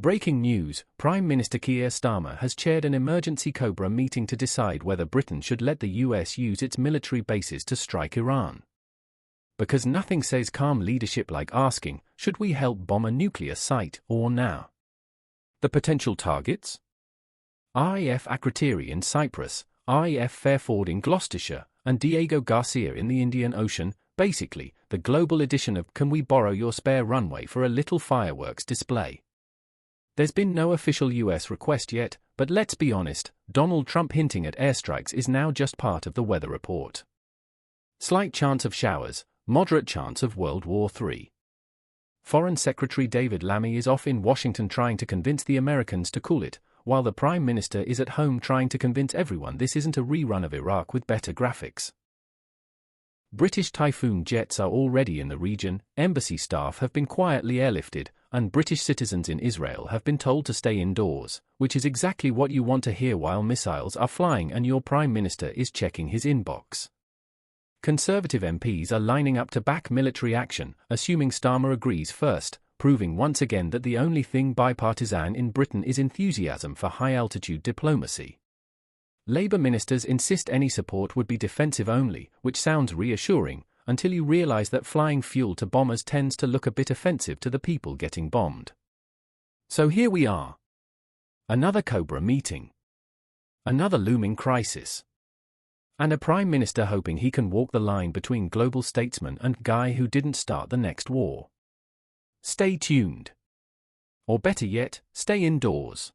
Breaking news, Prime Minister Keir Starmer has chaired an emergency Cobra meeting to decide whether Britain should let the US use its military bases to strike Iran. Because nothing says calm leadership like asking, should we help bomb a nuclear site or now? The potential targets? RAF Akrotiri in Cyprus, RAF Fairford in Gloucestershire, and Diego Garcia in the Indian Ocean, basically, the global edition of Can We Borrow Your Spare Runway for a Little Fireworks Display. There's been no official US request yet, but let's be honest, Donald Trump hinting at airstrikes is now just part of the weather report. Slight chance of showers, moderate chance of World War III. Foreign Secretary David Lammy is off in Washington trying to convince the Americans to cool it, while the Prime Minister is at home trying to convince everyone this isn't a rerun of Iraq with better graphics. British Typhoon jets are already in the region, embassy staff have been quietly airlifted, and British citizens in Israel have been told to stay indoors, which is exactly what you want to hear while missiles are flying and your Prime Minister is checking his inbox. Conservative MPs are lining up to back military action, assuming Starmer agrees first, proving once again that the only thing bipartisan in Britain is enthusiasm for high-altitude diplomacy. Labour ministers insist any support would be defensive only, which sounds reassuring, until you realise that flying fuel to bombers tends to look a bit offensive to the people getting bombed. So here we are. Another Cobra meeting. Another looming crisis. And a Prime Minister hoping he can walk the line between global statesman and guy who didn't start the next war. Stay tuned. Or better yet, stay indoors.